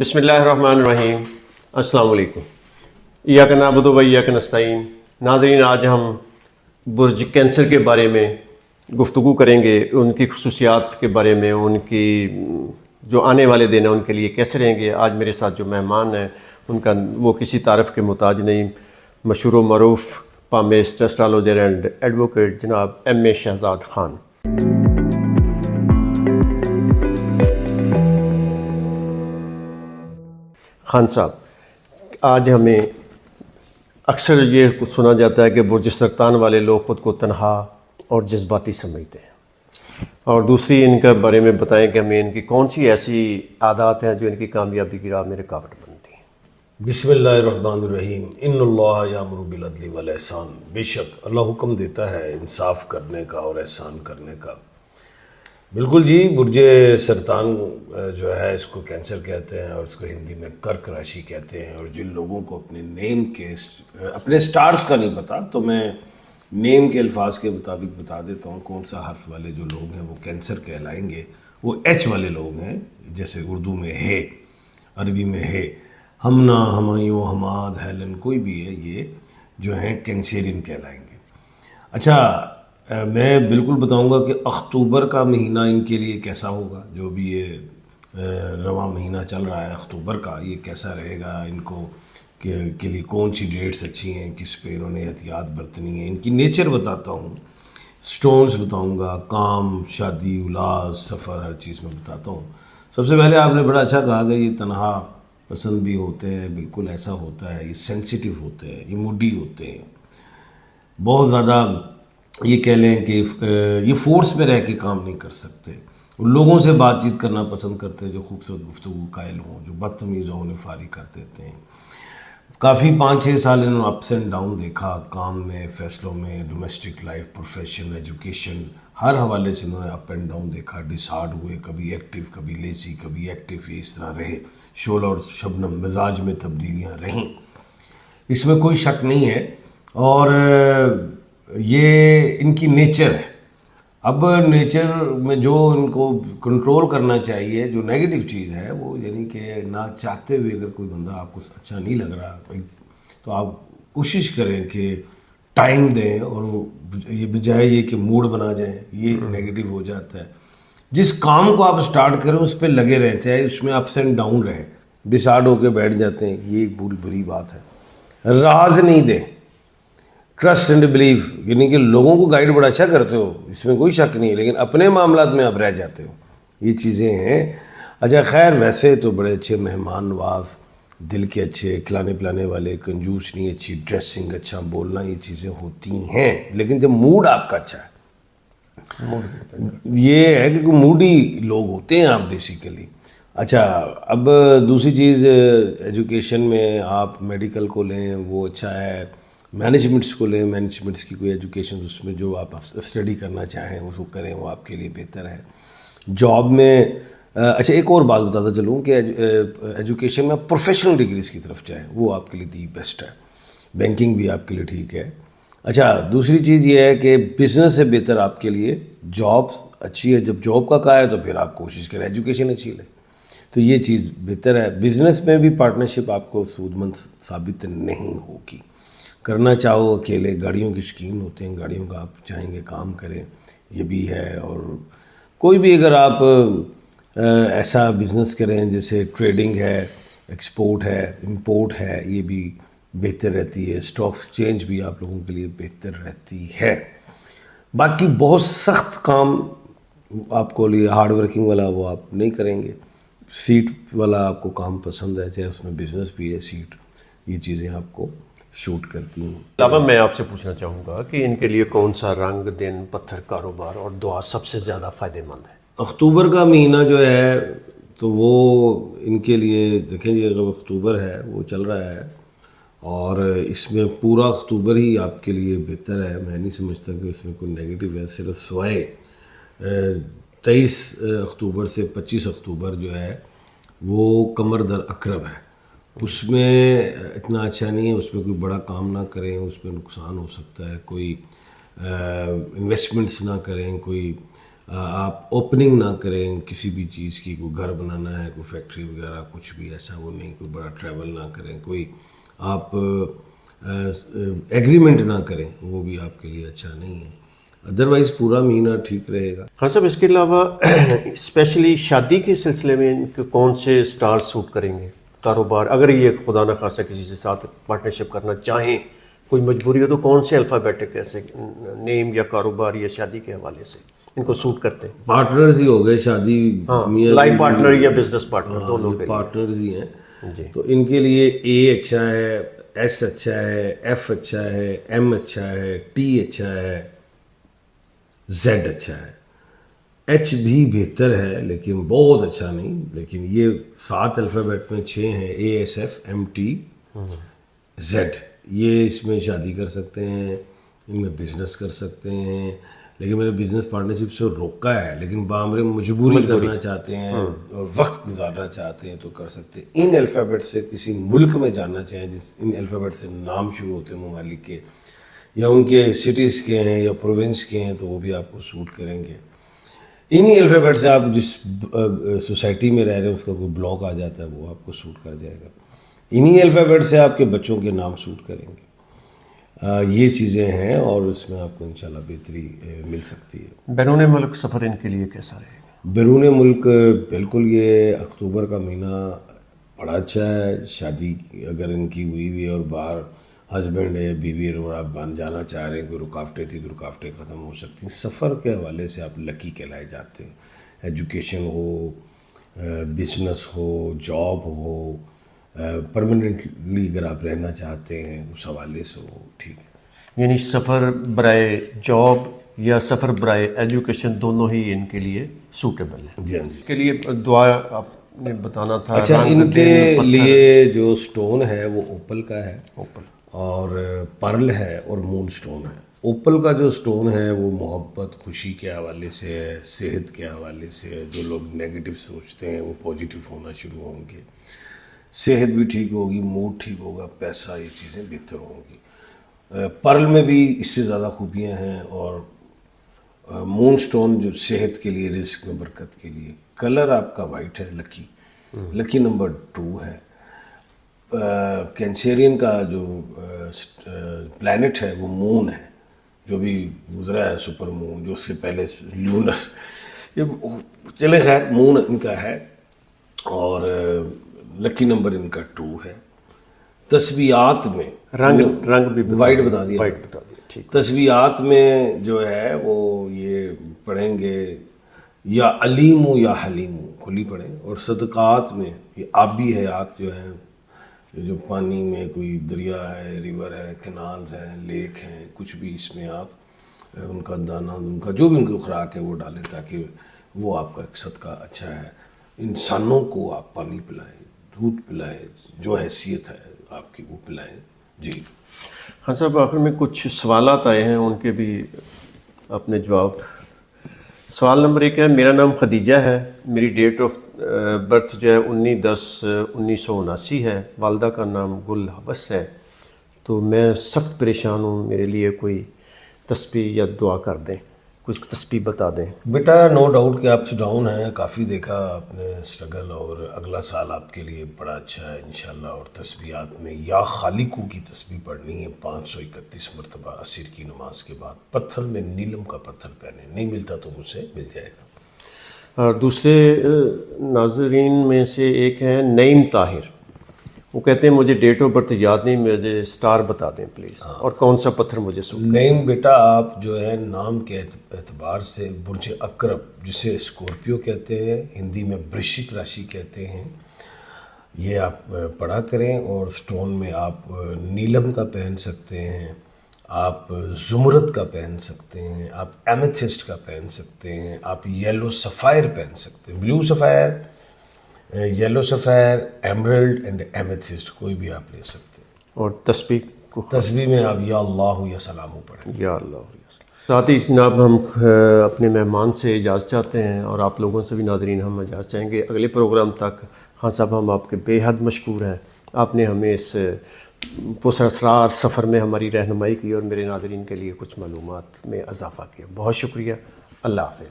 بسم اللہ الرحمن الرحیم۔ السلام علیکم۔ ایاک نعبد و ایاک نستعین۔ ناظرین، آج ہم برج کینسر کے بارے میں گفتگو کریں گے، ان کی خصوصیات کے بارے میں، ان کی جو آنے والے دن ہیں ان کے لیے کیسے رہیں گے۔ آج میرے ساتھ جو مہمان ہیں ان کا وہ کسی تعارف کے محتاج نہیں، مشہور و معروف پامسٹ اسٹرالوجر اینڈ ایڈوکیٹ جناب ایم اے شہزاد خان۔ خان صاحب، آج ہمیں اکثر یہ سنا جاتا ہے کہ برج سرطان والے لوگ خود کو تنہا اور جذباتی سمجھتے ہیں، اور دوسری ان کے بارے میں بتائیں کہ ہمیں ان کی کون سی ایسی عادات ہیں جو ان کی کامیابی کی راہ میں رکاوٹ بنتی ہیں۔ بسم اللہ الرحمن الرحیم۔ ان اللہ یامر بالعدل والاحسان۔ بے شک اللہ حکم دیتا ہے انصاف کرنے کا اور احسان کرنے کا۔ بالکل جی، برج سرطان جو ہے اس کو کینسر کہتے ہیں اور اس کو ہندی میں کرک راشی کہتے ہیں، اور جن لوگوں کو اپنے نیم کے اپنے سٹارز کا نہیں پتا تو میں نیم کے الفاظ کے مطابق بتا دیتا ہوں کون سا حرف والے جو لوگ ہیں وہ کینسر کہلائیں گے۔ وہ ایچ والے لوگ ہیں، جیسے اردو میں ہے، عربی میں ہے، ہمنا، ہمایوں، حماد، ہیلن، کوئی بھی ہے، یہ جو ہیں کینسیرین کہلائیں گے۔ اچھا، میں بالکل بتاؤں گا کہ اکتوبر کا مہینہ ان کے لیے کیسا ہوگا، جو بھی یہ رواں مہینہ چل رہا ہے اکتوبر کا، یہ کیسا رہے گا، ان کو کے لیے کون سی ڈیٹس اچھی ہیں، کس پہ انہوں نے احتیاط برتنی ہے، ان کی نیچر بتاتا ہوں، سٹونز بتاؤں گا، کام، شادی، اولاد، سفر، ہر چیز میں بتاتا ہوں۔ سب سے پہلے آپ نے بڑا اچھا کہا کہ یہ تنہا پسند بھی ہوتے ہیں، بالکل ایسا ہوتا ہے، یہ سینسیٹیو ہوتے ہیں، یہ موڈی ہوتے ہیں، بہت زیادہ یہ کہہ لیں کہ یہ فورس میں رہ کے کام نہیں کر سکتے، ان لوگوں سے بات چیت کرنا پسند کرتے ہیں جو خوبصورت گفتگو قائل ہوں، جو بدتمیز ہوں انہیں فارغ کر دیتے ہیں۔ کافی 5-6 سال انہوں نے اپس اینڈ ڈاؤن دیکھا، کام میں، فیصلوں میں، ڈومیسٹک لائف، پروفیشن، ایجوکیشن، ہر حوالے سے انہوں نے اپ اینڈ ڈاؤن دیکھا، ڈسہارڈ ہوئے، کبھی ایکٹیو، کبھی لیزی، کبھی ایکٹیو، یہ اس طرح رہے، شعلہ اور شبنم مزاج میں تبدیلیاں رہیں، اس میں کوئی شک نہیں ہے، اور یہ ان کی نیچر ہے۔ اب نیچر میں جو ان کو کنٹرول کرنا چاہیے، جو نیگیٹو چیز ہے وہ یعنی کہ نہ چاہتے ہوئے اگر کوئی بندہ آپ کو اچھا نہیں لگ رہا تو آپ کوشش کریں کہ ٹائم دیں، اور یہ بجائے یہ کہ موڈ بنا جائیں، یہ نیگیٹو ہو جاتا ہے۔ جس کام کو آپ سٹارٹ کریں اس پہ لگے رہیں، چاہے اس میں اپس اینڈ ڈاؤن رہے، ڈسہارڈ ہو کے بیٹھ جاتے ہیں، یہ ایک بری بات ہے۔ راز نہیں دیں، ٹرسٹ اینڈ بلیو، یعنی کہ لوگوں کو گائیڈ بڑا اچھا کرتے ہو، اس میں کوئی شک نہیں ہے، لیکن اپنے معاملات میں آپ رہ جاتے ہو، یہ چیزیں ہیں۔ اچھا خیر، ویسے تو بڑے اچھے مہمان نواز، دل کے اچھے، کھلانے پلانے والے، کنجوس نہیں، اچھی ڈریسنگ، اچھا بولنا، یہ چیزیں ہوتی ہیں، لیکن جب موڈ آپ کا اچھا ہے، یہ ہے کہ موڈی لوگ ہوتے ہیں آپ بیسیکلی۔ اچھا، اب دوسری چیز، ایجوکیشن میں آپ میڈیکل کو لیں، وہ اچھا ہے، مینجمنٹس کو لیں، مینجمنٹس کی کوئی ایجوکیشن، اس میں جو آپ اسٹڈی کرنا چاہیں اس کو کریں، وہ آپ کے لیے بہتر ہے۔ جاب میں اچھا ایک اور بات بتاتا چلوں کہ ایجوکیشن میں پروفیشنل ڈگریز کی طرف جائیں، وہ آپ کے لیے دی بیسٹ ہے، بینکنگ بھی آپ کے لیے ٹھیک ہے۔ اچھا دوسری چیز یہ ہے کہ بزنس سے بہتر آپ کے لیے جاب اچھی ہے، جب جاب کا کہا ہے تو پھر آپ کوشش کریں ایجوکیشن اچھی لیں، تو یہ چیز بہتر ہے۔ بزنس میں بھی پارٹنرشپ آپ کو سود مند ثابت نہیں ہوگی، کرنا چاہو اکیلے، گاڑیوں کے شوقین ہوتے ہیں، گاڑیوں کا آپ چاہیں گے کام کریں، یہ بھی ہے۔ اور کوئی بھی اگر آپ ایسا بزنس کریں جیسے ٹریڈنگ ہے، ایکسپورٹ ہے، امپورٹ ہے، یہ بھی بہتر رہتی ہے، اسٹاک ایکسچینج بھی آپ لوگوں کے لیے بہتر رہتی ہے۔ باقی بہت سخت کام آپ کو لیے ہارڈ ورکنگ والا وہ آپ نہیں کریں گے، سیٹ والا آپ کو کام پسند ہے، چاہے اس میں بزنس بھی ہے، سیٹ، یہ چیزیں آپ کو شوٹ کرتی ہیں۔ علاوہ میں آپ سے پوچھنا چاہوں گا کہ ان کے لیے کون سا رنگ، دن، پتھر، کاروبار اور دعا سب سے زیادہ فائدہ مند ہے؟ اکتوبر کا مہینہ جو ہے تو وہ ان کے لیے دیکھیں جی، اگر اکتوبر ہے وہ چل رہا ہے اور اس میں پورا اکتوبر ہی آپ کے لیے بہتر ہے، میں نہیں سمجھتا کہ اس میں کوئی نیگیٹو ہے، صرف سوائے 23 اکتوبر سے 25 اکتوبر جو ہے وہ قمر در عقرب ہے، اس میں اتنا اچھا نہیں ہے، اس میں کوئی بڑا کام نہ کریں، اس میں نقصان ہو سکتا ہے، کوئی انویسٹمنٹس نہ کریں، کوئی آپ اوپننگ نہ کریں کسی بھی چیز کی. کوئی گھر بنانا ہے, کوئی فیکٹری وغیرہ, کچھ بھی ایسا وہ نہیں. کوئی بڑا ٹریول نہ کریں, کوئی آپ ایگریمنٹ نہ کریں, وہ بھی آپ کے لیے اچھا نہیں ہے. ادروائز پورا مہینہ ٹھیک رہے گا. ہاں صاحب, اس کے علاوہ اسپیشلی شادی کے سلسلے میں ان کے کون سے سٹار سوٹ کریں گے؟ کاروبار اگر یہ خدا نہ خواستہ کسی سے ساتھ پارٹنرشپ کرنا چاہیں, کوئی مجبوری ہو, تو کون سے الفابیٹک ایسے نیم یا کاروبار یا شادی کے حوالے سے ان کو سوٹ کرتے ہیں؟ پارٹنرز ہی ہو گئے شادی, لائف پارٹنر یا بزنس پارٹنر دونوں کے لیے. پارٹنرز ہی ہیں. جی, تو ان کے لیے اے اچھا ہے, ایس اچھا ہے, ایف اچھا ہے, ایم اچھا ہے, ٹی اچھا ہے, زیڈ اچھا ہے. ایچ بھی بہتر ہے لیکن بہت اچھا نہیں. لیکن یہ 7 الفابیٹ میں 6 ہیں, A S F M T Z. یہ اس میں شادی کر سکتے ہیں, ان میں بزنس کر سکتے ہیں. لیکن میرے بزنس پارٹنرشپ سے روکا ہے, لیکن بامرے مجبوری کرنا چاہتے ہیں اور وقت گزارنا چاہتے ہیں تو کر سکتے ہیں. ان الفابیٹ سے کسی ملک میں جانا چاہیں, جس ان الفابیٹ سے نام شروع ہوتے ہیں ممالک کے, یا ان کے سٹیز کے ہیں یا پروونس کے ہیں, تو وہ بھی آپ کو سوٹ کریں گے. انہی الفابیٹ سے آپ جس سوسائٹی میں رہ رہے ہیں اس کا کوئی بلاک آ جاتا ہے, وہ آپ کو سوٹ کر جائے گا. انہی الفابیٹ سے آپ کے بچوں کے نام سوٹ کریں گے. یہ چیزیں ہیں اور اس میں آپ کو انشاءاللہ بہتری مل سکتی ہے. بیرون ملک سفر ان کے لیے کیسا رہے گا؟ بیرون ملک بالکل, یہ اکتوبر کا مہینہ بڑا اچھا ہے. شادی اگر ان کی ہوئی ہے اور باہر ہسبینڈ ہے, بیوی ہے, اور آپ بن جانا چاہ رہے ہیں, کوئی رکاوٹیں تھی تو رکاوٹیں ختم ہو سکتی ہیں. سفر کے حوالے سے آپ لکی کہلائے جاتے ہیں. ایجوکیشن ہو, بزنس ہو, جاب ہو, پرماننٹلی اگر آپ رہنا چاہتے ہیں اس حوالے سے وہ ٹھیک ہے. یعنی سفر برائے جاب یا سفر برائے ایجوکیشن دونوں ہی ان کے لیے سوٹیبل ہے. جی ہاں جی. اس کے لیے دعا آپ نے بتانا تھا. اچھا, ان کے لیے جو سٹون ہے وہ اوپل کا ہے, اور پرل ہے, اور مون سٹون ہے. اوپل کا جو سٹون ہے وہ محبت, خوشی کے حوالے سے ہے, صحت کے حوالے سے ہے. جو لوگ نیگیٹو سوچتے ہیں وہ پازیٹیو ہونا شروع ہوں گے, صحت بھی ٹھیک ہوگی, موڈ ٹھیک ہوگا, پیسہ, یہ چیزیں بہتر ہوں گی. پرل میں بھی اس سے زیادہ خوبیاں ہیں. اور مون سٹون جو صحت کے لیے, رزق میں برکت کے لیے. کلر آپ کا وائٹ ہے, لکی, لکی نمبر 2 ہے. کینسیرین کا جو پلانٹ ہے وہ مون ہے, جو بھی گزرا ہے سپر مون, جو اس سے پہلے لونر, یہ چلے خیر, مون ان کا ہے. اور لکی نمبر ان کا 2 ہے. تسبیحات میں رنگ بھی وائٹ بتا دیا, وائٹ بتا دیا, ٹھیک. تسبیحات میں جو ہے وہ یہ پڑھیں گے یا علیم یا حلیم, کھلی پڑھیں. اور صدقات میں یہ آبی حیات جو ہے, جو پانی میں کوئی دریا ہے, ریور ہے, کنالز ہیں, لیک ہیں, کچھ بھی, اس میں آپ ان کا دانہ, ان کا جو بھی ان کی خوراک ہے وہ ڈالیں, تاکہ وہ آپ کا ایک صدقہ اچھا ہے. انسانوں کو آپ پانی پلائیں, دودھ پلائیں, جو حیثیت ہے آپ کی وہ پلائیں. جی ہاں صاحب, آخر میں کچھ سوالات آئے ہیں, ان کے بھی اپنے جواب. سوال نمبر 1 ہے, میرا نام خدیجہ ہے, میری ڈیٹ آف برتھ جو ہے 19/10/1979 ہے, والدہ کا نام گل حوث ہے, تو میں سخت پریشان ہوں, میرے لیے کوئی تسبیح یا دعا کر دیں, کچھ تسبیح بتا دیں. بیٹا, نو ڈاؤٹ کہ آپ سے ڈاؤن ہیں, کافی دیکھا آپ نے اسٹرگل, اور اگلا سال آپ کے لیے بڑا اچھا ہے انشاءاللہ. اور تسبیحات میں یا خالقو کی تسبیح پڑھنی ہے 531 مرتبہ عصر کی نماز کے بعد. پتھر میں نیلم کا پتھر پہنے, نہیں ملتا تو مجھ سے مل جائے گا. اور دوسرے ناظرین میں سے ایک ہے نعیم طاہر, وہ کہتے ہیں مجھے ڈیٹ آف برتھ یاد نہیں, مجھے اسٹار بتا دیں پلیز, اور کون سا پتھر مجھے سوٹ. نعیم بیٹا, آپ جو ہے نام کے اعتبار سے برج اقرب, جسے اسکورپیو کہتے ہیں, ہندی میں برشک راشی کہتے ہیں, یہ آپ پڑھا کریں. اور سٹون میں آپ نیلم کا پہن سکتے ہیں, آپ زمرد کا پہن سکتے ہیں, آپ ایمیتھسٹ کا پہن سکتے ہیں, آپ یلو سفائر پہن سکتے ہیں, blue sapphire, yellow sapphire, emerald and amethyst, کوئی بھی آپ لے سکتے ہیں. اور تسبیح کو تسبیح میں آپ یا اللہ یا سلام پڑھیں. یا اللہ. ساتھ ہی جناب ہم اپنے مہمان سے اجازت چاہتے ہیں, اور آپ لوگوں سے بھی ناظرین ہم اجازت چاہیں گے اگلے پروگرام تک. ہاں صاحب, ہم آپ کے بے حد مشکور ہیں, آپ نے ہمیں اس پراسرار سفر میں ہماری رہنمائی کی, اور میرے ناظرین کے لیے کچھ معلومات میں اضافہ کیا. بہت شکریہ. اللہ حافظ.